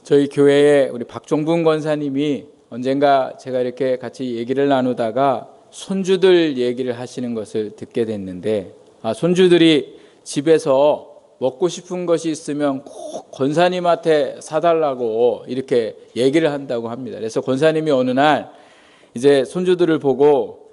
저희 교회에 우리 박종분 권사님이 언젠가 제가 이렇게 같이 얘기를 나누다가 손주들 얘기를 하시는 것을 듣게 됐는데, 손주들이 집에서 먹고 싶은 것이 있으면 꼭 권사님한테 사달라고 이렇게 얘기를 한다고 합니다. 그래서 권사님이 어느 날 이제 손주들을 보고,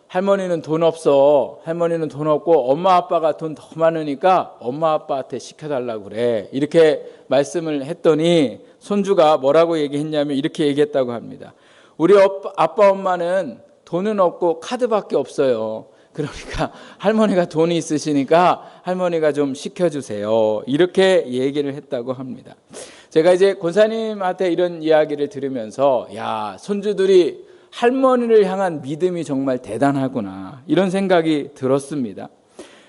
할머니는 돈 없어. 할머니는 돈 없고 엄마 아빠가 돈 더 많으니까 엄마 아빠한테 시켜달라고 그래. 이렇게 말씀을 했더니 손주가 뭐라고 얘기했냐면 이렇게 얘기했다고 합니다. 우리 아빠 엄마는 돈은 없고 카드밖에 없어요. 그러니까 할머니가 돈이 있으시니까 할머니가 좀 시켜주세요. 이렇게 얘기를 했다고 합니다. 제가 이제 권사님한테 이런 이야기를 들으면서 손주들이 할머니를 향한 믿음이 정말 대단하구나, 이런 생각이 들었습니다.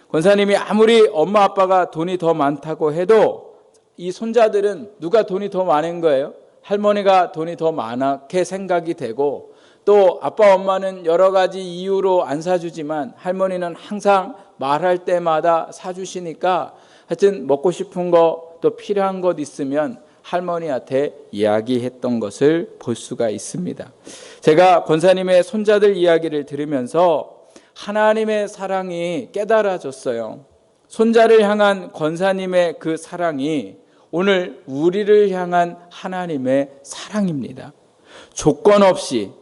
권사님이 아무리 엄마 아빠가 돈이 더 많다고 해도 이 손자들은 누가 돈이 더 많은 거예요? 할머니가 돈이 더 많게 생각이 되고, 또 아빠 엄마는 여러 가지 이유로 안 사주지만 할머니는 항상 말할 때마다 사주시니까 하여튼 먹고 싶은 거 또 필요한 것 있으면 할머니한테 이야기했던 것을 볼 수가 있습니다. 제가 권사님의 손자들 이야기를 들으면서 하나님의 사랑이 깨달아졌어요. 손자를 향한 권사님의 그 사랑이 오늘 우리를 향한 하나님의 사랑입니다. 조건 없이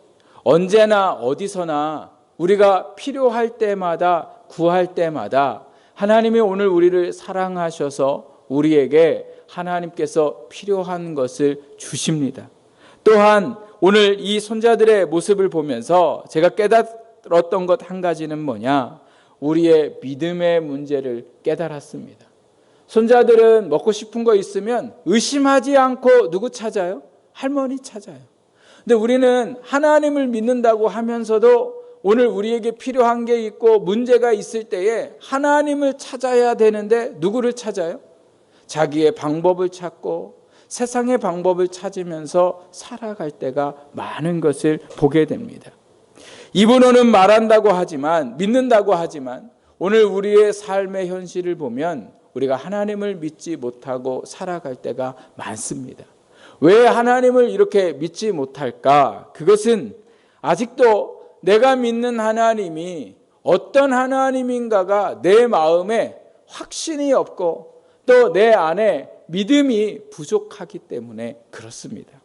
언제나 어디서나 우리가 필요할 때마다, 구할 때마다 하나님이 오늘 우리를 사랑하셔서 우리에게 하나님께서 필요한 것을 주십니다. 또한 오늘 이 손자들의 모습을 보면서 제가 깨달았던 것 한 가지는 뭐냐? 우리의 믿음의 문제를 깨달았습니다. 손자들은 먹고 싶은 거 있으면 의심하지 않고 누구 찾아요? 할머니 찾아요. 근데 우리는 하나님을 믿는다고 하면서도 오늘 우리에게 필요한 게 있고 문제가 있을 때에 하나님을 찾아야 되는데 누구를 찾아요? 자기의 방법을 찾고 세상의 방법을 찾으면서 살아갈 때가 많은 것을 보게 됩니다. 입으로는 말한다고 하지만, 믿는다고 하지만 오늘 우리의 삶의 현실을 보면 우리가 하나님을 믿지 못하고 살아갈 때가 많습니다. 왜 하나님을 이렇게 믿지 못할까? 그것은 아직도 내가 믿는 하나님이 어떤 하나님인가가 내 마음에 확신이 없고 또 내 안에 믿음이 부족하기 때문에 그렇습니다.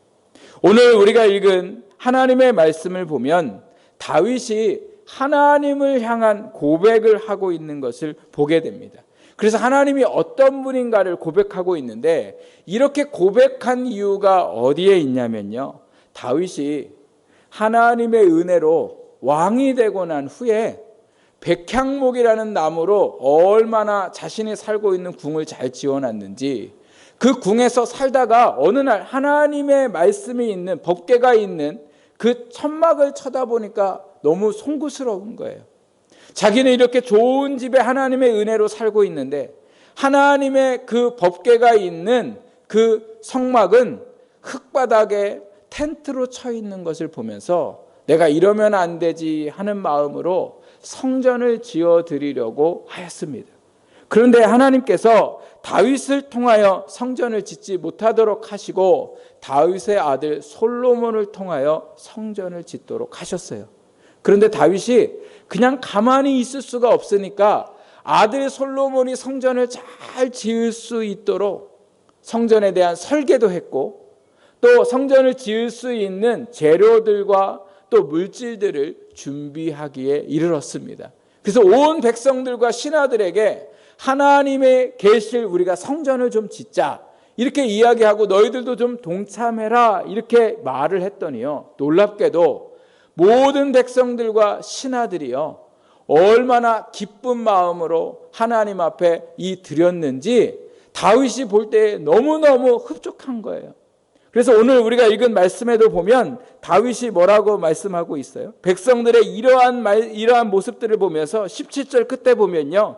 오늘 우리가 읽은 하나님의 말씀을 보면 다윗이 하나님을 향한 고백을 하고 있는 것을 보게 됩니다. 그래서 하나님이 어떤 분인가를 고백하고 있는데, 이렇게 고백한 이유가 어디에 있냐면요, 다윗이 하나님의 은혜로 왕이 되고 난 후에 백향목이라는 나무로 얼마나 자신이 살고 있는 궁을 잘 지어놨는지, 그 궁에서 살다가 어느 날 하나님의 말씀이 있는, 법궤가 있는 그 천막을 쳐다보니까 너무 송구스러운 거예요. 자기는 이렇게 좋은 집에 하나님의 은혜로 살고 있는데 하나님의 그 법궤가 있는 그 성막은 흙바닥에 텐트로 쳐 있는 것을 보면서 내가 이러면 안 되지 하는 마음으로 성전을 지어 드리려고 하였습니다. 그런데 하나님께서 다윗을 통하여 성전을 짓지 못하도록 하시고 다윗의 아들 솔로몬을 통하여 성전을 짓도록 하셨어요. 그런데 다윗이 그냥 가만히 있을 수가 없으니까 아들 솔로몬이 성전을 잘 지을 수 있도록 성전에 대한 설계도 했고, 또 성전을 지을 수 있는 재료들과 또 물질들을 준비하기에 이르렀습니다. 그래서 온 백성들과 신하들에게 하나님의 계실 우리가 성전을 좀 짓자 이렇게 이야기하고 너희들도 좀 동참해라 이렇게 말을 했더니요, 놀랍게도 모든 백성들과 신하들이요 얼마나 기쁜 마음으로 하나님 앞에 드렸는지 다윗이 볼 때 너무너무 흡족한 거예요. 그래서 오늘 우리가 읽은 말씀에도 보면 다윗이 뭐라고 말씀하고 있어요? 백성들의 이러한 모습들을 보면서 17절 끝에 보면요,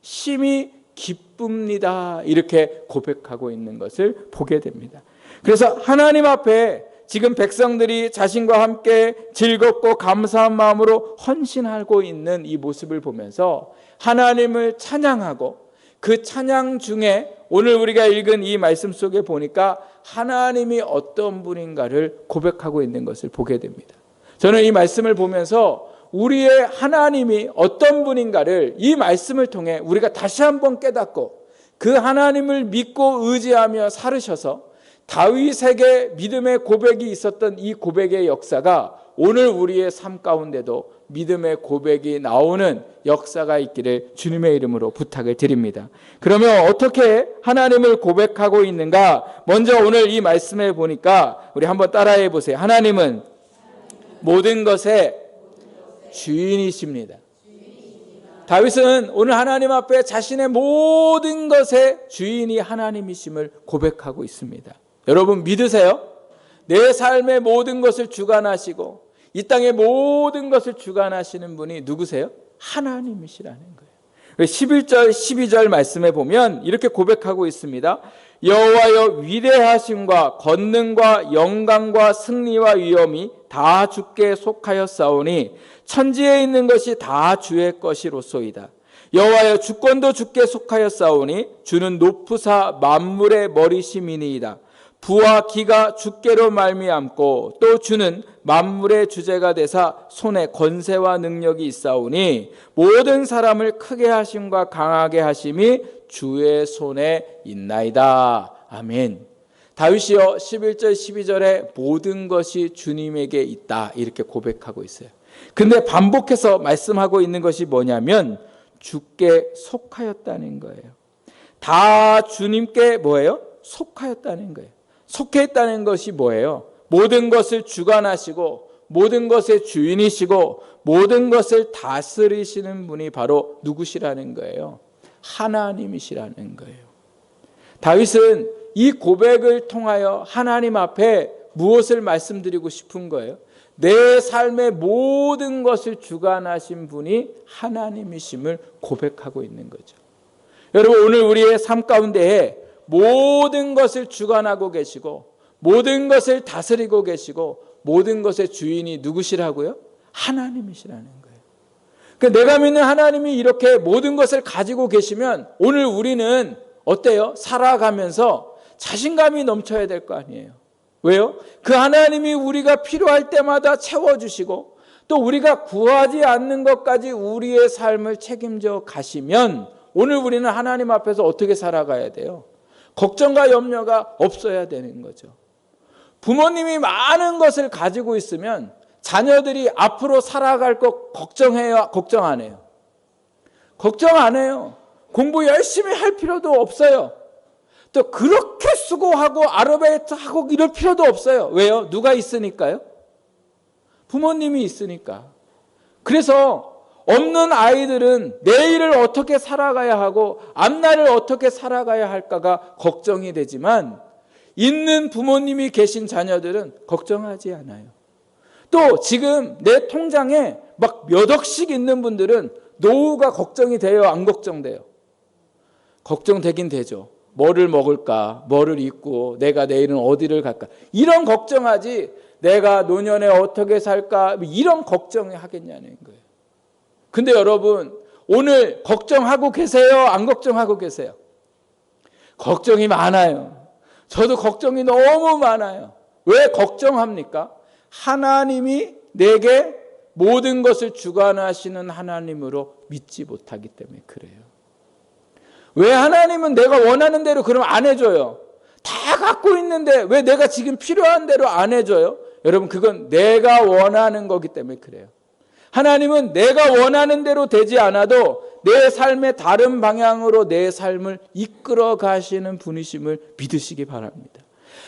심히 기쁩니다 이렇게 고백하고 있는 것을 보게 됩니다. 그래서 하나님 앞에 지금 백성들이 자신과 함께 즐겁고 감사한 마음으로 헌신하고 있는 이 모습을 보면서 하나님을 찬양하고 그 찬양 중에 오늘 우리가 읽은 이 말씀 속에 보니까 하나님이 어떤 분인가를 고백하고 있는 것을 보게 됩니다. 저는 이 말씀을 보면서 우리의 하나님이 어떤 분인가를 이 말씀을 통해 우리가 다시 한번 깨닫고 그 하나님을 믿고 의지하며 살으셔서 다윗에게 믿음의 고백이 있었던 이 고백의 역사가 오늘 우리의 삶 가운데도 믿음의 고백이 나오는 역사가 있기를 주님의 이름으로 부탁을 드립니다. 그러면 어떻게 하나님을 고백하고 있는가? 먼저 오늘 이 말씀에 보니까 우리 한번 따라해 보세요. 하나님은 모든 것의 주인이십니다. 다윗은 오늘 하나님 앞에 자신의 모든 것의 주인이 하나님이심을 고백하고 있습니다. 여러분 믿으세요? 내 삶의 모든 것을 주관하시고 이 땅의 모든 것을 주관하시는 분이 누구세요? 하나님이시라는 거예요. 11절 12절 말씀에 보면 이렇게 고백하고 있습니다. 여호와여 위대하심과 권능과 영광과 승리와 위엄이 다 주께 속하였사오니 천지에 있는 것이 다 주의 것이로소이다. 여호와여 주권도 주께 속하였사오니 주는 높으사 만물의 머리심이니이다. 부와 기가 주께로 말미암고 또 주는 만물의 주제가 되사 손에 권세와 능력이 있사오니 모든 사람을 크게 하심과 강하게 하심이 주의 손에 있나이다. 아멘. 다윗이요 11절 12절에 모든 것이 주님에게 있다 이렇게 고백하고 있어요. 근데 반복해서 말씀하고 있는 것이 뭐냐면 주께 속하였다는 거예요. 다 주님께 뭐예요? 속하였다는 거예요. 속해 있다는 것이 뭐예요? 모든 것을 주관하시고 모든 것의 주인이시고 모든 것을 다스리시는 분이 바로 누구시라는 거예요? 하나님이시라는 거예요. 다윗은 이 고백을 통하여 하나님 앞에 무엇을 말씀드리고 싶은 거예요? 내 삶의 모든 것을 주관하신 분이 하나님이심을 고백하고 있는 거죠. 여러분 오늘 우리의 삶 가운데에 모든 것을 주관하고 계시고 모든 것을 다스리고 계시고 모든 것의 주인이 누구시라고요? 하나님이시라는 거예요. 그러니까 내가 믿는 하나님이 이렇게 모든 것을 가지고 계시면 오늘 우리는 어때요? 살아가면서 자신감이 넘쳐야 될 거 아니에요. 왜요? 그 하나님이 우리가 필요할 때마다 채워주시고 또 우리가 구하지 않는 것까지 우리의 삶을 책임져 가시면 오늘 우리는 하나님 앞에서 어떻게 살아가야 돼요? 걱정과 염려가 없어야 되는 거죠. 부모님이 많은 것을 가지고 있으면 자녀들이 앞으로 살아갈 것 걱정해요? 걱정 안 해요? 걱정 안 해요. 공부 열심히 할 필요도 없어요. 또 그렇게 수고하고 아르바이트하고 이럴 필요도 없어요. 왜요? 누가 있으니까요? 부모님이 있으니까. 그래서 없는 아이들은 내일을 어떻게 살아가야 하고 앞날을 어떻게 살아가야 할까가 걱정이 되지만 있는 부모님이 계신 자녀들은 걱정하지 않아요. 또 지금 내 통장에 막 몇 억씩 있는 분들은 노후가 걱정이 돼요? 안 걱정돼요? 걱정되긴 되죠. 뭐를 먹을까? 뭐를 입고 내가 내일은 어디를 갈까? 이런 걱정하지 내가 노년에 어떻게 살까? 이런 걱정을 하겠냐는 거예요. 근데 여러분 오늘 걱정하고 계세요? 안 걱정하고 계세요? 걱정이 많아요. 저도 걱정이 너무 많아요. 왜 걱정합니까? 하나님이 내게 모든 것을 주관하시는 하나님으로 믿지 못하기 때문에 그래요. 왜 하나님은 내가 원하는 대로 그럼 안 해줘요? 다 갖고 있는데 왜 내가 지금 필요한 대로 안 해줘요? 여러분 그건 내가 원하는 거기 때문에 그래요. 하나님은 내가 원하는 대로 되지 않아도 내 삶의 다른 방향으로 내 삶을 이끌어 가시는 분이심을 믿으시기 바랍니다.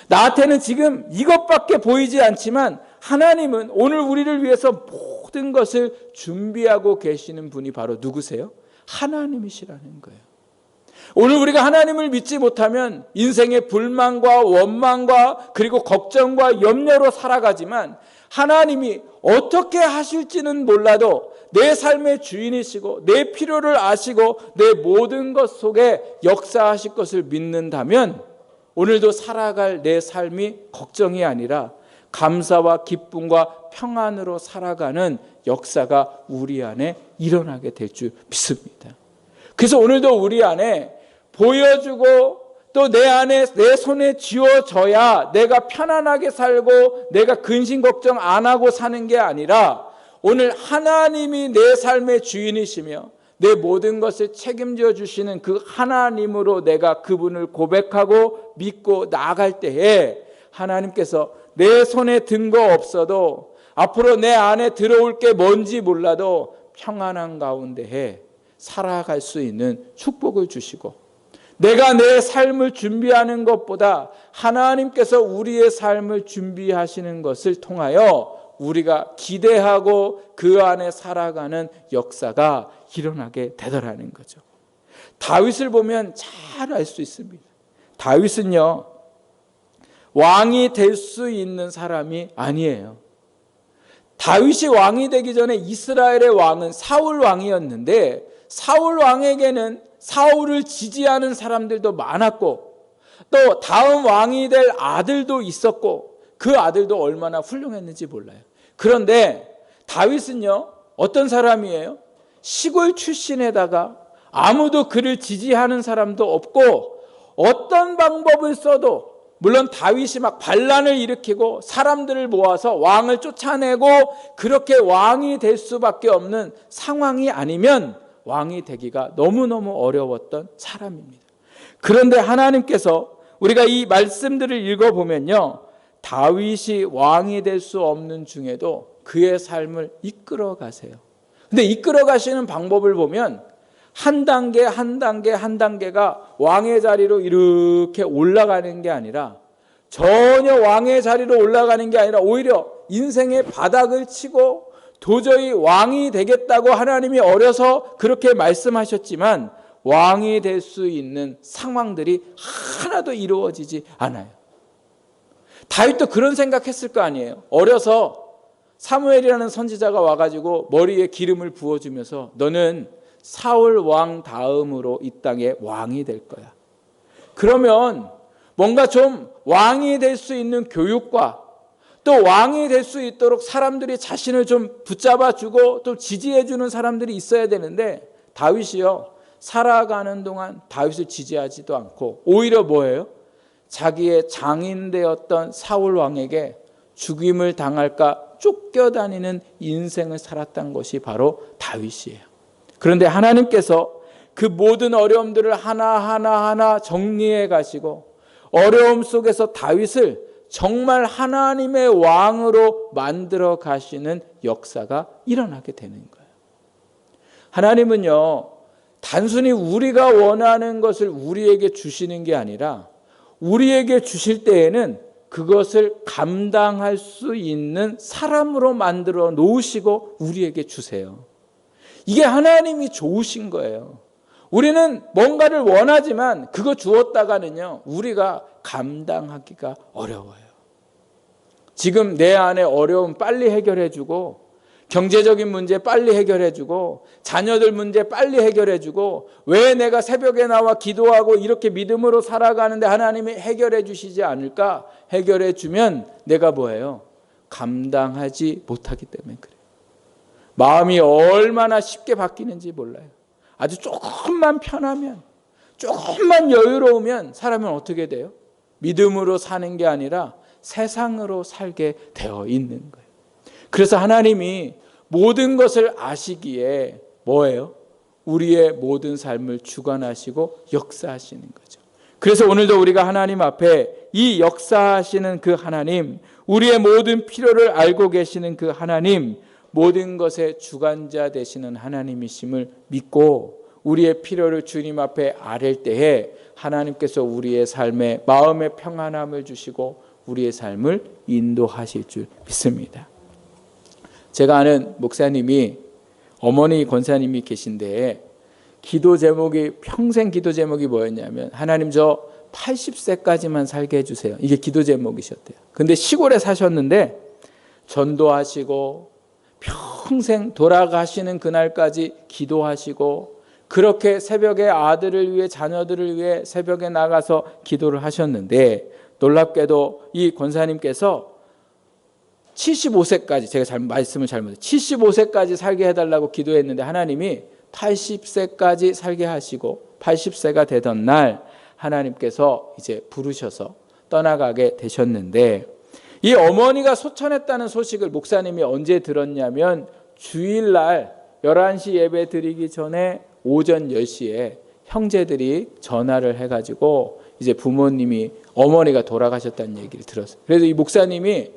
나한테는 지금 이것밖에 보이지 않지만 하나님은 오늘 우리를 위해서 모든 것을 준비하고 계시는 분이 바로 누구세요? 하나님이시라는 거예요. 오늘 우리가 하나님을 믿지 못하면 인생의 불만과 원망과 그리고 걱정과 염려로 살아가지만 하나님이 어떻게 하실지는 몰라도 내 삶의 주인이시고 내 필요를 아시고 내 모든 것 속에 역사하실 것을 믿는다면 오늘도 살아갈 내 삶이 걱정이 아니라 감사와 기쁨과 평안으로 살아가는 역사가 우리 안에 일어나게 될 줄 믿습니다. 그래서 오늘도 우리 안에 보여주고 또 내 안에 내 손에 쥐어져야 내가 편안하게 살고 내가 근심 걱정 안 하고 사는 게 아니라 오늘 하나님이 내 삶의 주인이시며 내 모든 것을 책임져 주시는 그 하나님으로 내가 그분을 고백하고 믿고 나아갈 때에 하나님께서 내 손에 든 거 없어도 앞으로 내 안에 들어올 게 뭔지 몰라도 평안한 가운데에 살아갈 수 있는 축복을 주시고 내가 내 삶을 준비하는 것보다 하나님께서 우리의 삶을 준비하시는 것을 통하여 우리가 기대하고 그 안에 살아가는 역사가 일어나게 되더라는 거죠. 다윗을 보면 잘 알 수 있습니다. 다윗은요, 왕이 될 수 있는 사람이 아니에요. 다윗이 왕이 되기 전에 이스라엘의 왕은 사울 왕이었는데 사울 왕에게는 사울을 지지하는 사람들도 많았고 또 다음 왕이 될 아들도 있었고 그 아들도 얼마나 훌륭했는지 몰라요. 그런데 다윗은요, 어떤 사람이에요? 시골 출신에다가 아무도 그를 지지하는 사람도 없고 어떤 방법을 써도 물론 다윗이 막 반란을 일으키고 사람들을 모아서 왕을 쫓아내고 그렇게 왕이 될 수밖에 없는 상황이 아니면 왕이 되기가 너무너무 어려웠던 사람입니다. 그런데 하나님께서 우리가 이 말씀들을 읽어보면요, 다윗이 왕이 될 수 없는 중에도 그의 삶을 이끌어 가세요. 근데 이끌어 가시는 방법을 보면 한 단계 한 단계 한 단계가 왕의 자리로 이렇게 올라가는 게 아니라 전혀 왕의 자리로 올라가는 게 아니라 오히려 인생의 바닥을 치고 도저히 왕이 되겠다고 하나님이 어려서 그렇게 말씀하셨지만 왕이 될 수 있는 상황들이 하나도 이루어지지 않아요. 다윗도 그런 생각했을 거 아니에요. 어려서 사무엘이라는 선지자가 와가지고 머리에 기름을 부어주면서 너는 사울 왕 다음으로 이 땅의 왕이 될 거야. 그러면 뭔가 좀 왕이 될 수 있는 교육과 또 왕이 될 수 있도록 사람들이 자신을 좀 붙잡아주고 또 지지해주는 사람들이 있어야 되는데 다윗이요, 살아가는 동안 다윗을 지지하지도 않고 오히려 뭐예요? 자기의 장인되었던 사울 왕에게 죽임을 당할까 쫓겨다니는 인생을 살았던 것이 바로 다윗이에요. 그런데 하나님께서 그 모든 어려움들을 하나하나 정리해 가시고 어려움 속에서 다윗을 정말 하나님의 왕으로 만들어 가시는 역사가 일어나게 되는 거예요. 하나님은요, 단순히 우리가 원하는 것을 우리에게 주시는 게 아니라 우리에게 주실 때에는 그것을 감당할 수 있는 사람으로 만들어 놓으시고 우리에게 주세요. 이게 하나님이 좋으신 거예요. 우리는 뭔가를 원하지만 그거 주었다가는요, 우리가 감당하기가 어려워요. 지금 내 안에 어려움 빨리 해결해주고 경제적인 문제 빨리 해결해주고 자녀들 문제 빨리 해결해주고 왜 내가 새벽에 나와 기도하고 이렇게 믿음으로 살아가는데 하나님이 해결해 주시지 않을까? 해결해 주면 내가 뭐예요? 감당하지 못하기 때문에 그래요. 마음이 얼마나 쉽게 바뀌는지 몰라요. 아주 조금만 편하면, 조금만 여유로우면 사람은 어떻게 돼요? 믿음으로 사는 게 아니라 세상으로 살게 되어 있는 거예요. 그래서 하나님이 모든 것을 아시기에 뭐예요? 우리의 모든 삶을 주관하시고 역사하시는 거죠. 그래서 오늘도 우리가 하나님 앞에 이 역사하시는 그 하나님, 우리의 모든 필요를 알고 계시는 그 하나님, 모든 것의 주관자 되시는 하나님이심을 믿고 우리의 필요를 주님 앞에 아랠 때에 하나님께서 우리의 삶에 마음의 평안함을 주시고 우리의 삶을 인도하실 줄 믿습니다. 제가 아는 목사님이 어머니 권사님이 계신데 기도 제목이 평생 기도 제목이 뭐였냐면 하나님 저 80세까지만 살게 해주세요. 이게 기도 제목이셨대요. 근데 시골에 사셨는데 전도하시고 평생 돌아가시는 그날까지 기도하시고 그렇게 새벽에 아들을 위해 자녀들을 위해 새벽에 나가서 기도를 하셨는데 놀랍게도 이 권사님께서 75세까지 제가 말씀을 잘못해서 75세까지 살게 해달라고 기도했는데 하나님이 80세까지 살게 하시고 80세가 되던 날 하나님께서 이제 부르셔서 떠나가게 되셨는데, 이 어머니가 소천했다는 소식을 목사님이 언제 들었냐면 주일날 11시 예배 드리기 전에 오전 10시에 형제들이 전화를 해가지고 이제 부모님이, 어머니가 돌아가셨다는 얘기를 들었어요. 그래서 이 목사님이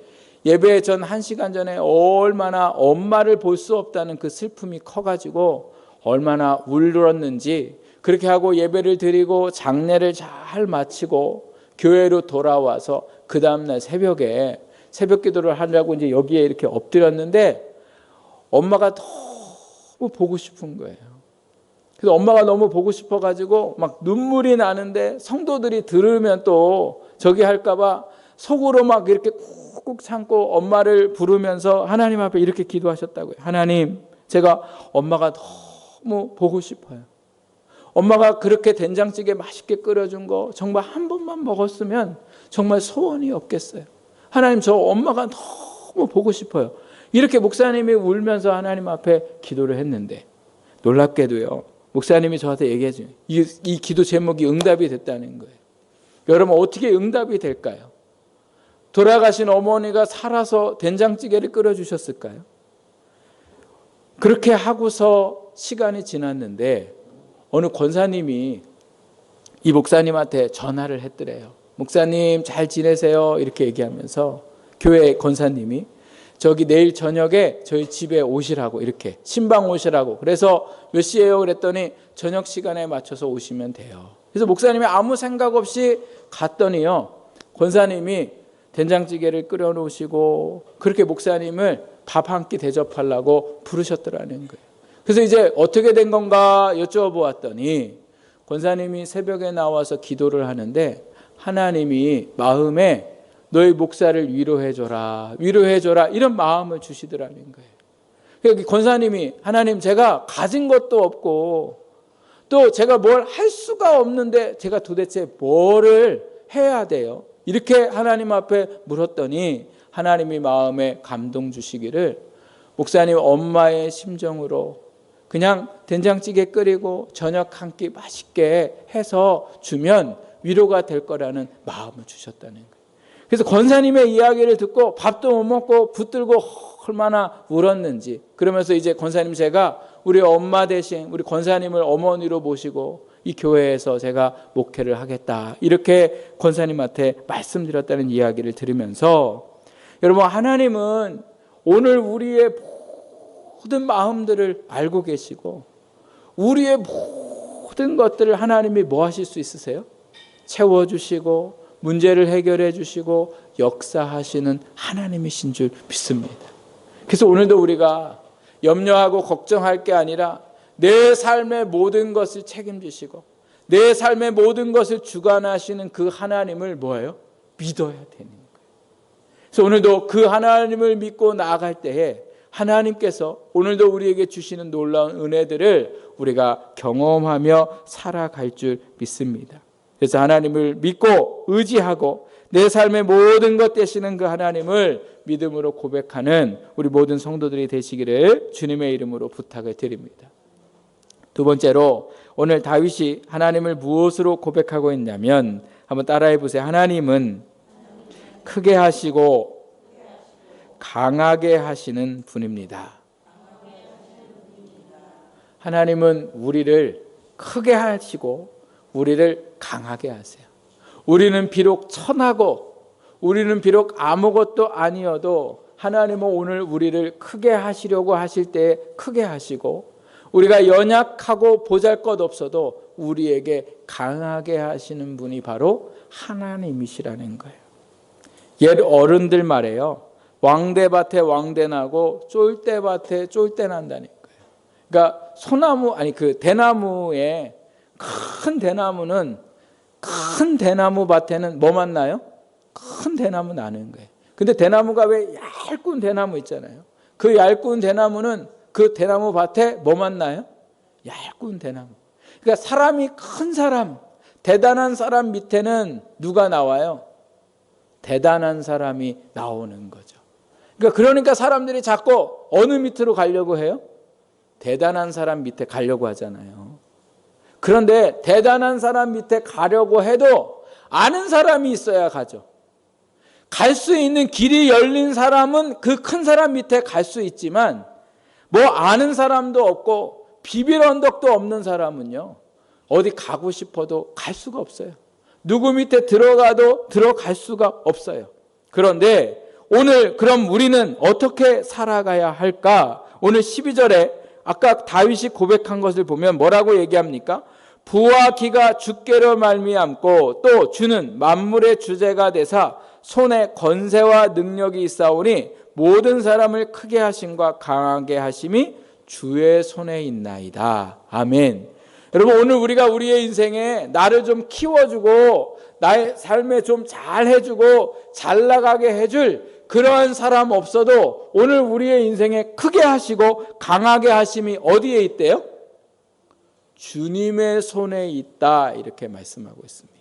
예배 전 1시간 전에 얼마나 엄마를 볼 수 없다는 그 슬픔이 커가지고 얼마나 울었는지, 그렇게 하고 예배를 드리고 장례를 잘 마치고 교회로 돌아와서 그 다음날 새벽에 새벽 기도를 하려고 이제 여기에 이렇게 엎드렸는데 엄마가 너무 보고 싶은 거예요. 그래서 엄마가 너무 보고 싶어가지고 막 눈물이 나는데, 성도들이 들으면 또 저기 할까봐 속으로 막 이렇게 꾹꾹 참고 엄마를 부르면서 하나님 앞에 이렇게 기도하셨다고요. 하나님, 제가 엄마가 너무 보고 싶어요. 엄마가 그렇게 된장찌개 맛있게 끓여준 거 정말 한 번만 먹었으면 정말 소원이 없겠어요. 하나님, 저 엄마가 너무 보고 싶어요. 이렇게 목사님이 울면서 하나님 앞에 기도를 했는데, 놀랍게도요, 목사님이 저한테 얘기해 줘요. 이 기도 제목이 응답이 됐다는 거예요. 여러분, 어떻게 응답이 될까요? 돌아가신 어머니가 살아서 된장찌개를 끓여주셨을까요? 그렇게 하고서 시간이 지났는데 어느 권사님이 이 목사님한테 전화를 했더래요. 목사님 잘 지내세요? 이렇게 얘기하면서 교회 권사님이 저기 내일 저녁에 저희 집에 오시라고, 이렇게 신방 오시라고, 그래서 몇 시에요? 그랬더니 저녁 시간에 맞춰서 오시면 돼요. 그래서 목사님이 아무 생각 없이 갔더니요, 권사님이 된장찌개를 끓여 놓으시고 그렇게 목사님을 밥 한 끼 대접하려고 부르셨더라는 거예요. 그래서 이제 어떻게 된 건가 여쭤보았더니 권사님이 새벽에 나와서 기도를 하는데 하나님이 마음에 너희 목사를 위로해줘라, 위로해줘라, 이런 마음을 주시더라는 거예요. 그러니까 권사님이, 하나님, 제가 가진 것도 없고 또 제가 뭘 할 수가 없는데 제가 도대체 뭐를 해야 돼요? 이렇게 하나님 앞에 물었더니 하나님이 마음에 감동 주시기를 목사님 엄마의 심정으로 그냥 된장찌개 끓이고 저녁 한 끼 맛있게 해서 주면 위로가 될 거라는 마음을 주셨다는 거예요. 그래서 권사님의 이야기를 듣고 밥도 못 먹고 붙들고 얼마나 울었는지, 그러면서 이제 권사님, 제가 우리 엄마 대신 우리 권사님을 어머니로 모시고 이 교회에서 제가 목회를 하겠다, 이렇게 권사님한테 말씀드렸다는 이야기를 들으면서, 여러분, 하나님은 오늘 우리의 모든 마음들을 알고 계시고 우리의 모든 것들을 하나님이 뭐 하실 수 있으세요? 채워주시고 문제를 해결해 주시고 역사하시는 하나님이신 줄 믿습니다. 그래서 오늘도 우리가 염려하고 걱정할 게 아니라 내 삶의 모든 것을 책임지시고 내 삶의 모든 것을 주관하시는 그 하나님을 뭐예요? 믿어야 되는 거예요. 그래서 오늘도 그 하나님을 믿고 나아갈 때에 하나님께서 오늘도 우리에게 주시는 놀라운 은혜들을 우리가 경험하며 살아갈 줄 믿습니다. 그래서 하나님을 믿고 의지하고 내 삶의 모든 것 되시는 그 하나님을 믿음으로 고백하는 우리 모든 성도들이 되시기를 주님의 이름으로 부탁을 드립니다. 두 번째로, 오늘 다윗이 하나님을 무엇으로 고백하고 있냐면, 한번 따라해 보세요. 하나님은 크게 하시고 강하게 하시는 분입니다. 하나님은 우리를 크게 하시고 우리를 강하게 하세요. 우리는 비록 천하고 우리는 비록 아무것도 아니어도 하나님은 오늘 우리를 크게 하시려고 하실 때 크게 하시고, 우리가 연약하고 보잘것없어도 우리에게 강하게 하시는 분이 바로 하나님이시라는 거예요. 옛 어른들 말이에요. 왕대밭에 왕대나고 쫄대밭에 쫄대난다는 거예요. 그러니까 그 대나무에, 큰 대나무는, 큰 대나무 밭에는 뭐만 나요? 큰 대나무 나는 거예요. 근데 대나무가 왜 얇은 대나무 있잖아요. 그 얇은 대나무는 그 대나무 밭에 뭐만 나요? 얇은 대나무. 그러니까 사람이 큰 사람, 대단한 사람 밑에는 누가 나와요? 대단한 사람이 나오는 거죠. 그러니까 사람들이 자꾸 어느 밑으로 가려고 해요? 대단한 사람 밑에 가려고 하잖아요. 그런데 대단한 사람 밑에 가려고 해도 아는 사람이 있어야 가죠. 갈 수 있는 길이 열린 사람은 그 큰 사람 밑에 갈 수 있지만 뭐 아는 사람도 없고 비빌 언덕도 없는 사람은요, 어디 가고 싶어도 갈 수가 없어요. 누구 밑에 들어가도 들어갈 수가 없어요. 그런데 오늘 그럼 우리는 어떻게 살아가야 할까? 오늘 12절에 아까 다윗이 고백한 것을 보면 뭐라고 얘기합니까? 부와 기가 주께로 말미암고 또 주는 만물의 주제가 되사 손에 권세와 능력이 있사오니 모든 사람을 크게 하심과 강하게 하심이 주의 손에 있나이다. 아멘. 여러분, 오늘 우리가 우리의 인생에 나를 좀 키워주고 나의 삶에 좀 잘해주고 잘 나가게 해줄 그러한 사람 없어도 오늘 우리의 인생에 크게 하시고 강하게 하심이 어디에 있대요? 주님의 손에 있다, 이렇게 말씀하고 있습니다.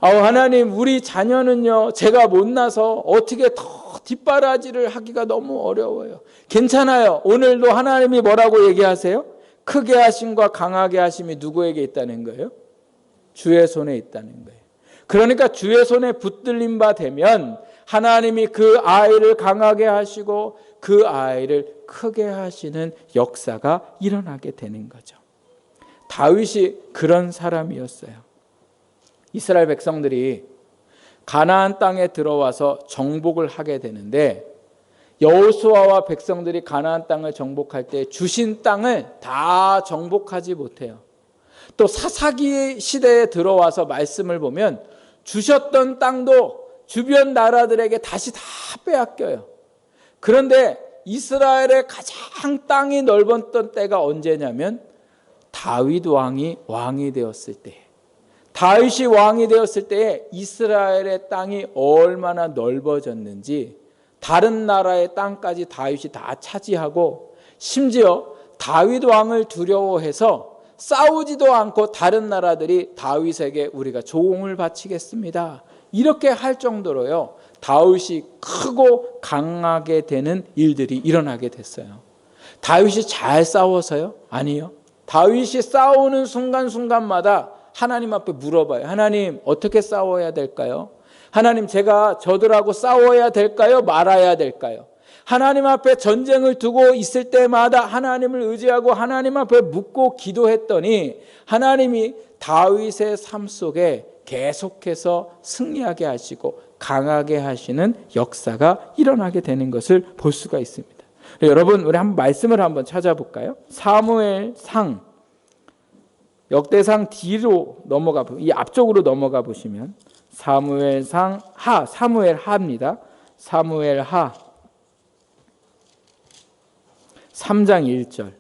하나님, 우리 자녀는요, 제가 못나서 어떻게 더 뒷바라지를 하기가 너무 어려워요. 괜찮아요. 오늘도 하나님이 뭐라고 얘기하세요? 크게 하심과 강하게 하심이 누구에게 있다는 거예요? 주의 손에 있다는 거예요. 그러니까 주의 손에 붙들림 바 되면 하나님이 그 아이를 강하게 하시고 그 아이를 크게 하시는 역사가 일어나게 되는 거죠. 다윗이 그런 사람이었어요. 이스라엘 백성들이 가나안 땅에 들어와서 정복을 하게 되는데 여호수아와 백성들이 가나안 땅을 정복할 때 주신 땅을 다 정복하지 못해요. 또 사사기 시대에 들어와서 말씀을 보면 주셨던 땅도 주변 나라들에게 다시 다 빼앗겨요. 그런데 이스라엘의 가장 땅이 넓었던 때가 언제냐면 다윗 왕이 되었을 때, 다윗이 왕이 되었을 때에 이스라엘의 땅이 얼마나 넓어졌는지 다른 나라의 땅까지 다윗이 다 차지하고 심지어 다윗 왕을 두려워해서 싸우지도 않고 다른 나라들이 다윗에게 우리가 조공을 바치겠습니다, 이렇게 할 정도로요, 다윗이 크고 강하게 되는 일들이 일어나게 됐어요. 다윗이 잘 싸워서요? 아니요. 다윗이 싸우는 순간순간마다 하나님 앞에 물어봐요. 하나님, 어떻게 싸워야 될까요? 하나님, 제가 저들하고 싸워야 될까요? 말아야 될까요? 하나님 앞에 전쟁을 두고 있을 때마다 하나님을 의지하고 하나님 앞에 묻고 기도했더니 하나님이 다윗의 삶 속에 계속해서 승리하게 하시고 강하게 하시는 역사가 일어나게 되는 것을 볼 수가 있습니다. 여러분, 우리 한번 말씀을 한번 찾아볼까요? 사무엘상, 역대상 뒤로 넘어가, 이 앞쪽으로 넘어가 보시면 사무엘상 사무엘하입니다. 사무엘하 3장 1절.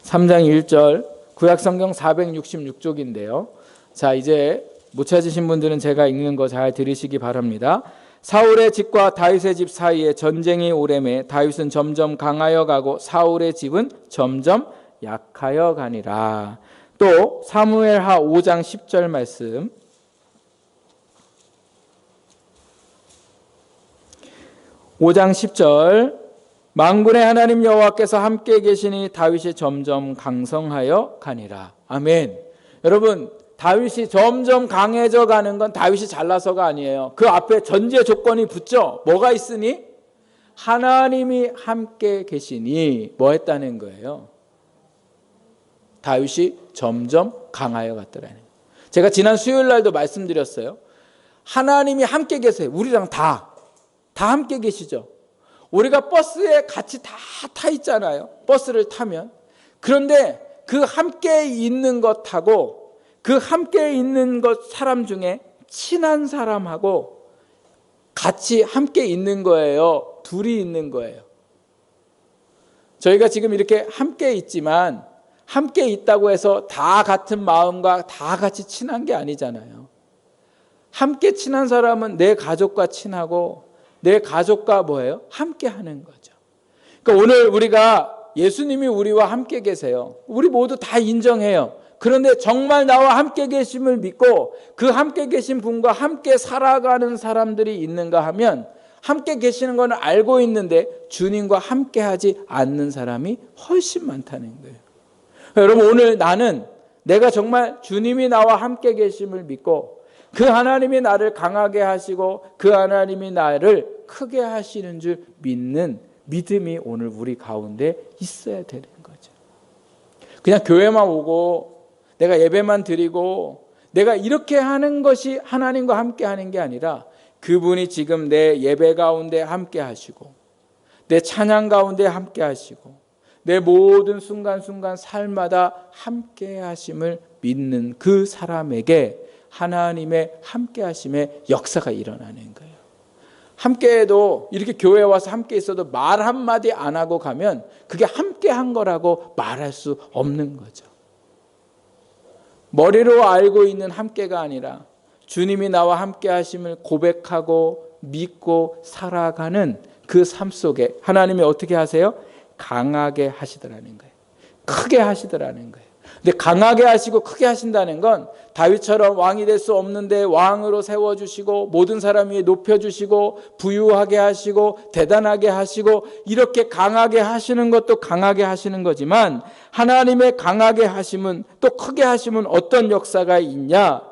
3장 1절, 구약성경 466쪽인데요. 자, 이제 못 찾으신 분들은 제가 읽는 거 잘 들으시기 바랍니다. 사울의 집과 다윗의 집 사이에 전쟁이 오래매 다윗은 점점 강하여 가고 사울의 집은 점점 약하여 가니라. 또 사무엘하 5장 10절 말씀, 5장 10절, 만군의 하나님 여호와께서 함께 계시니 다윗이 점점 강성하여 가니라. 아멘. 여러분, 다윗이 점점 강해져 가는 건 다윗이 잘나서가 아니에요. 그 앞에 전제 조건이 붙죠. 뭐가 있으니? 하나님이 함께 계시니 뭐 했다는 거예요? 다윗이 점점 강하여 갔더라는 거예요. 제가 지난 수요일 날도 말씀드렸어요. 하나님이 함께 계세요. 우리랑 다 함께 계시죠. 우리가 버스에 같이 다 타 있잖아요. 버스를 타면. 그런데 그 함께 있는 것하고 그 함께 있는 것 사람 중에 친한 사람하고 같이 함께 있는 거예요? 둘이 있는 거예요? 저희가 지금 이렇게 함께 있지만 함께 있다고 해서 다 같은 마음과 다 같이 친한 게 아니잖아요. 함께 친한 사람은 내 가족과 친하고 내 가족과 뭐예요? 함께 하는 거죠. 그러니까 오늘 우리가 예수님이 우리와 함께 계세요. 우리 모두 다 인정해요. 그런데 정말 나와 함께 계심을 믿고 그 함께 계신 분과 함께 살아가는 사람들이 있는가 하면 함께 계시는 건 알고 있는데 주님과 함께 하지 않는 사람이 훨씬 많다는 거예요. 여러분, 오늘 나는 내가 정말 주님이 나와 함께 계심을 믿고 그 하나님이 나를 강하게 하시고 그 하나님이 나를 크게 하시는 줄 믿는 믿음이 오늘 우리 가운데 있어야 되는 거죠. 그냥 교회만 오고 내가 예배만 드리고 내가 이렇게 하는 것이 하나님과 함께 하는 게 아니라 그분이 지금 내 예배 가운데 함께 하시고 내 찬양 가운데 함께 하시고 내 모든 순간순간 삶마다 함께 하심을 믿는 그 사람에게 하나님의 함께 하심의 역사가 일어나는 거예요. 함께해도 이렇게 교회에 와서 함께 있어도 말 한마디 안 하고 가면 그게 함께 한 거라고 말할 수 없는 거죠. 머리로 알고 있는 함께가 아니라 주님이 나와 함께 하심을 고백하고 믿고 살아가는 그 삶 속에 하나님이 어떻게 하세요? 강하게 하시더라는 거예요. 크게 하시더라는 거예요. 근데 강하게 하시고 크게 하신다는 건 다윗처럼 왕이 될 수 없는데 왕으로 세워주시고 모든 사람 위에 높여주시고 부유하게 하시고 대단하게 하시고 이렇게 강하게 하시는 것도 강하게 하시는 거지만 하나님의 강하게 하심은 또 크게 하심은 어떤 역사가 있냐?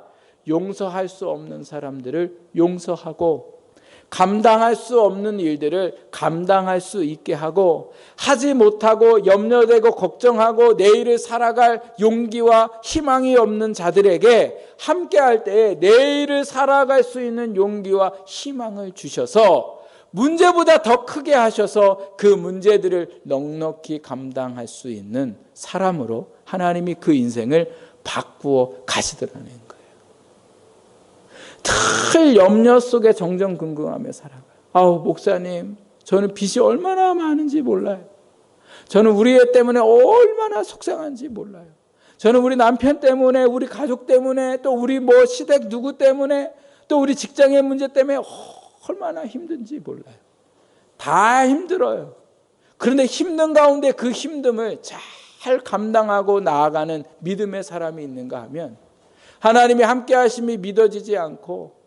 용서할 수 없는 사람들을 용서하고 감당할 수 없는 일들을 감당할 수 있게 하고 하지 못하고 염려되고 걱정하고 내일을 살아갈 용기와 희망이 없는 자들에게 함께할 때에 내일을 살아갈 수 있는 용기와 희망을 주셔서 문제보다 더 크게 하셔서 그 문제들을 넉넉히 감당할 수 있는 사람으로 하나님이 그 인생을 바꾸어 가시더라는 거예요. 늘 염려 속에 정정긍긍하며 살아가요. 아우 목사님, 저는 빚이 얼마나 많은지 몰라요. 저는 우리 애 때문에 얼마나 속상한지 몰라요. 저는 우리 남편 때문에, 우리 가족 때문에, 또 우리 뭐 시댁 누구 때문에, 또 우리 직장의 문제 때문에 얼마나 힘든지 몰라요. 다 힘들어요. 그런데 힘든 가운데 그 힘듦을 잘 감당하고 나아가는 믿음의 사람이 있는가 하면 하나님이 함께 하심이 믿어지지 않고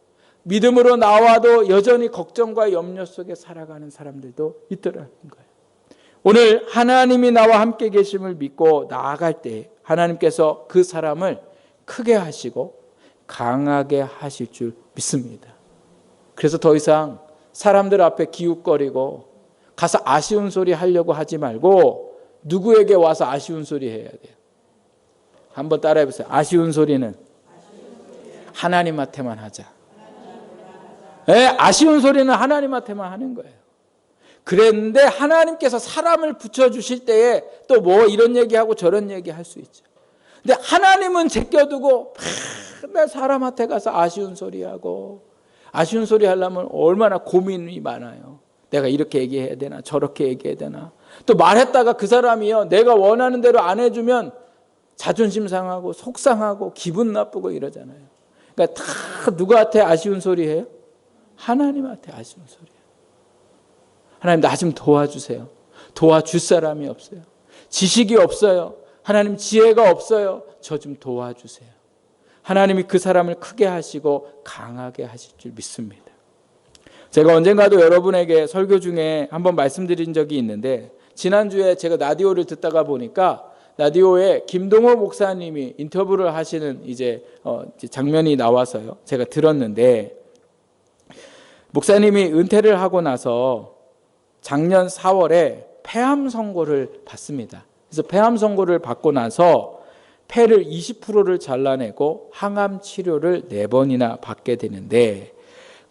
믿음으로 나와도 여전히 걱정과 염려 속에 살아가는 사람들도 있더라는 거예요. 오늘 하나님이 나와 함께 계심을 믿고 나아갈 때 하나님께서 그 사람을 크게 하시고 강하게 하실 줄 믿습니다. 그래서 더 이상 사람들 앞에 기웃거리고 가서 아쉬운 소리 하려고 하지 말고 누구에게 와서 아쉬운 소리 해야 돼요. 한번 따라해 보세요. 아쉬운 소리는 하나님한테만 하자. 네, 아쉬운 소리는 하나님한테만 하는 거예요. 그랬는데 하나님께서 사람을 붙여주실 때에 또 뭐 이런 얘기하고 저런 얘기할 수 있죠. 근데 하나님은 제껴두고 맨날 사람한테 가서 아쉬운 소리하고 아쉬운 소리 하려면 얼마나 고민이 많아요. 내가 이렇게 얘기해야 되나 저렇게 얘기해야 되나. 또 말했다가 그 사람이요 내가 원하는 대로 안 해주면 자존심 상하고 속상하고 기분 나쁘고 이러잖아요. 그러니까 다 누구한테 아쉬운 소리 해요? 하나님한테 아쉬운 소리예요. 하나님 나 좀 도와주세요. 도와줄 사람이 없어요. 지식이 없어요. 하나님 지혜가 없어요. 저 좀 도와주세요. 하나님이 그 사람을 크게 하시고 강하게 하실 줄 믿습니다. 제가 언젠가도 여러분에게 설교 중에 한번 말씀드린 적이 있는데 지난주에 제가 라디오를 듣다가 보니까 라디오에 김동호 목사님이 인터뷰를 하시는 이제 장면이 나와서요. 제가 들었는데 목사님이 은퇴를 하고 나서 작년 4월에 폐암 선고를 받습니다. 그래서 폐암 선고를 받고 나서 폐를 20%를 잘라내고 항암 치료를 4번이나 받게 되는데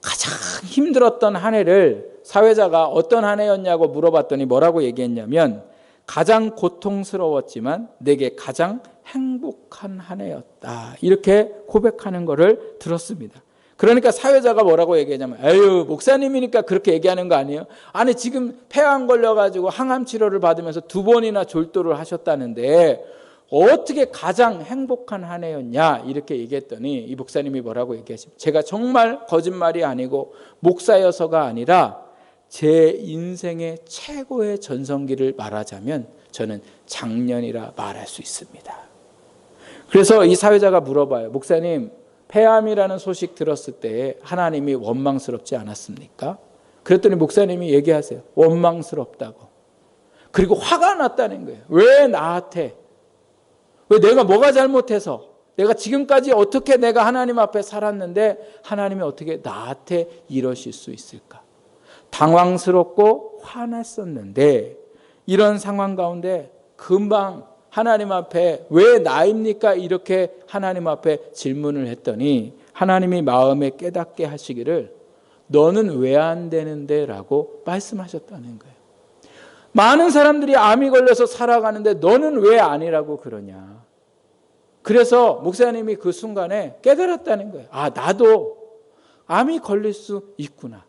가장 힘들었던 한 해를 사회자가 어떤 한 해였냐고 물어봤더니 뭐라고 얘기했냐면 가장 고통스러웠지만 내게 가장 행복한 한 해였다. 이렇게 고백하는 것을 들었습니다. 그러니까 사회자가 뭐라고 얘기하냐면 에휴 목사님이니까 그렇게 얘기하는 거 아니에요? 아니 지금 폐암 걸려가지고 항암 치료를 받으면서 2번이나 졸도를 하셨다는데 어떻게 가장 행복한 한 해였냐 이렇게 얘기했더니 이 목사님이 뭐라고 얘기하십니까? 제가 정말 거짓말이 아니고 목사여서가 아니라 제 인생의 최고의 전성기를 말하자면 저는 작년이라 말할 수 있습니다. 그래서 이 사회자가 물어봐요. 목사님 폐암이라는 소식 들었을 때 하나님이 원망스럽지 않았습니까? 그랬더니 목사님이 얘기하세요. 원망스럽다고. 그리고 화가 났다는 거예요. 왜 나한테? 왜 내가 뭐가 잘못해서? 내가 지금까지 어떻게 내가 하나님 앞에 살았는데 하나님이 어떻게 나한테 이러실 수 있을까? 당황스럽고 화났었는데 이런 상황 가운데 금방 하나님 앞에 왜 나입니까? 이렇게 하나님 앞에 질문을 했더니 하나님이 마음에 깨닫게 하시기를 너는 왜 안 되는데? 라고 말씀하셨다는 거예요. 많은 사람들이 암이 걸려서 살아가는데 너는 왜 아니라고 그러냐. 그래서 목사님이 그 순간에 깨달았다는 거예요. 아, 나도 암이 걸릴 수 있구나.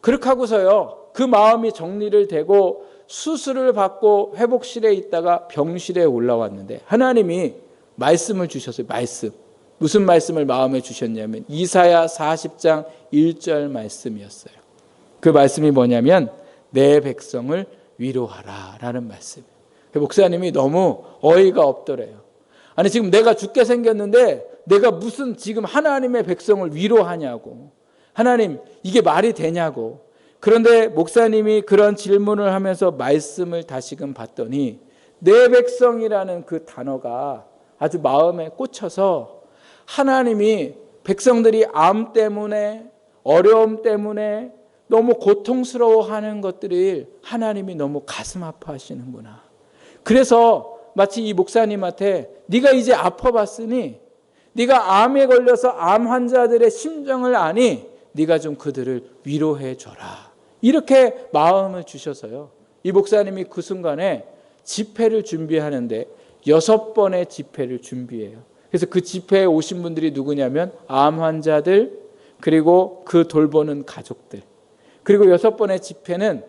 그렇게 하고서요, 그 마음이 정리를 되고 수술을 받고 회복실에 있다가 병실에 올라왔는데 하나님이 말씀을 주셨어요. 말씀. 무슨 말씀을 마음에 주셨냐면 이사야 40장 1절 말씀이었어요. 그 말씀이 뭐냐면 내 백성을 위로하라 라는 말씀이에요. 목사님이 너무 어이가 없더래요. 아니 지금 내가 죽게 생겼는데 내가 무슨 지금 하나님의 백성을 위로하냐고. 하나님 이게 말이 되냐고. 그런데 목사님이 그런 질문을 하면서 말씀을 다시금 봤더니 내 백성이라는 그 단어가 아주 마음에 꽂혀서 하나님이 백성들이 암 때문에 어려움 때문에 너무 고통스러워하는 것들을 하나님이 너무 가슴 아파하시는구나. 그래서 마치 이 목사님한테 네가 이제 아파봤으니 네가 암에 걸려서 암 환자들의 심정을 아니 네가 좀 그들을 위로해 줘라. 이렇게 마음을 주셔서요. 이 목사님이 그 순간에 집회를 준비하는데 6번의 집회를 준비해요. 그래서 그 집회에 오신 분들이 누구냐면 암 환자들 그리고 그 돌보는 가족들 그리고 6번의 집회는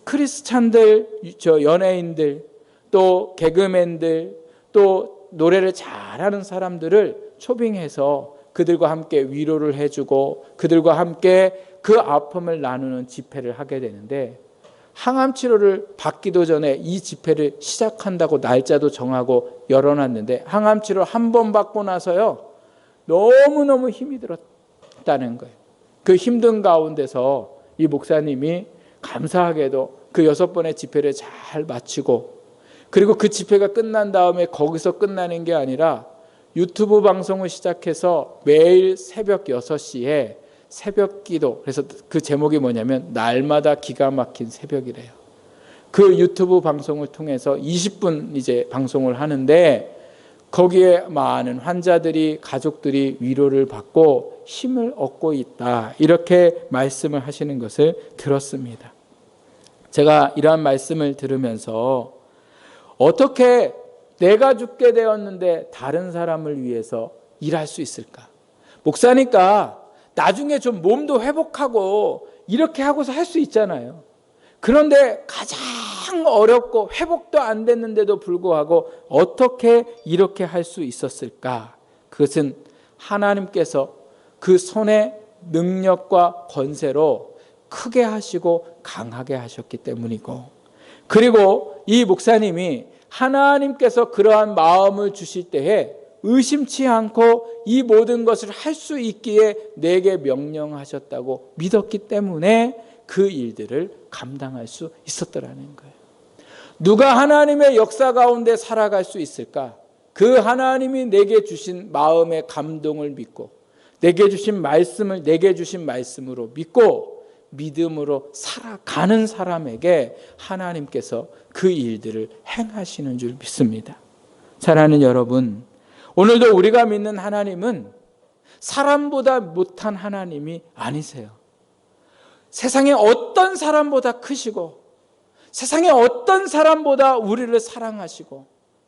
크리스찬들, 연예인들 또 개그맨들 또 노래를 잘하는 사람들을 초빙해서 그들과 함께 위로를 해주고 그들과 함께 그 아픔을 나누는 집회를 하게 되는데 항암 치료를 받기도 전에 이 집회를 시작한다고 날짜도 정하고 열어놨는데 항암 치료 한 번 받고 나서요 너무너무 힘이 들었다는 거예요. 그 힘든 가운데서 이 목사님이 감사하게도 그 6번의 집회를 잘 마치고 그리고 그 집회가 끝난 다음에 거기서 끝나는 게 아니라 유튜브 방송을 시작해서 매일 새벽 6시에 새벽 기도, 그래서 그 제목이 뭐냐면 날마다 기가 막힌 새벽이래요. 그 유튜브 방송을 통해서 20분 이제 방송을 하는데 거기에 많은 환자들이 가족들이 위로를 받고 힘을 얻고 있다. 이렇게 말씀을 하시는 것을 들었습니다. 제가 이러한 말씀을 들으면서 어떻게 내가 죽게 되었는데 다른 사람을 위해서 일할 수 있을까? 목사니까 나중에 좀 몸도 회복하고 이렇게 하고서 할 수 있잖아요. 그런데 가장 어렵고 회복도 안 됐는데도 불구하고 어떻게 이렇게 할 수 있었을까? 그것은 하나님께서 그 손의 능력과 권세로 크게 하시고 강하게 하셨기 때문이고 그리고 이 목사님이 하나님께서 그러한 마음을 주실 때에 의심치 않고 이 모든 것을 할 수 있기에 내게 명령하셨다고 믿었기 때문에 그 일들을 감당할 수 있었더라는 거예요. 누가 하나님의 역사 가운데 살아갈 수 있을까? 그 하나님이 내게 주신 마음의 감동을 믿고 내게 주신 말씀으로 믿고 믿음으로 살아가는 사람에게 하나님께서 그 일들을 행하시는 줄 믿습니다. 사랑하는 여러분, 오늘도 우리가 믿는 하나님은 사람보다 못한 하나님이 아니세요. 세상에 어떤 사람보다 크시고 세상에 어떤 사람보다 우리를 사랑하시고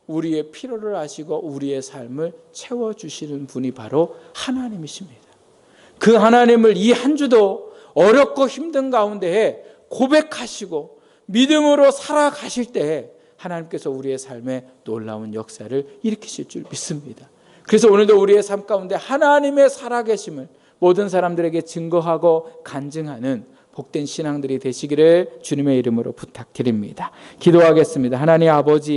우리의 필요를 아시고 우리의 삶을 채워주시는 분이 바로 하나님이십니다. 그 하나님을 이 한 주도 어렵고 힘든 가운데에 고백하시고 믿음으로 살아가실 때 하나님께서 우리의 삶에 놀라운 역사를 일으키실 줄 믿습니다. 그래서 오늘도 우리의 삶 가운데 하나님의 살아계심을 모든 사람들에게 증거하고 간증하는 복된 신앙들이 되시기를 주님의 이름으로 부탁드립니다. 기도하겠습니다. 하나님 아버지,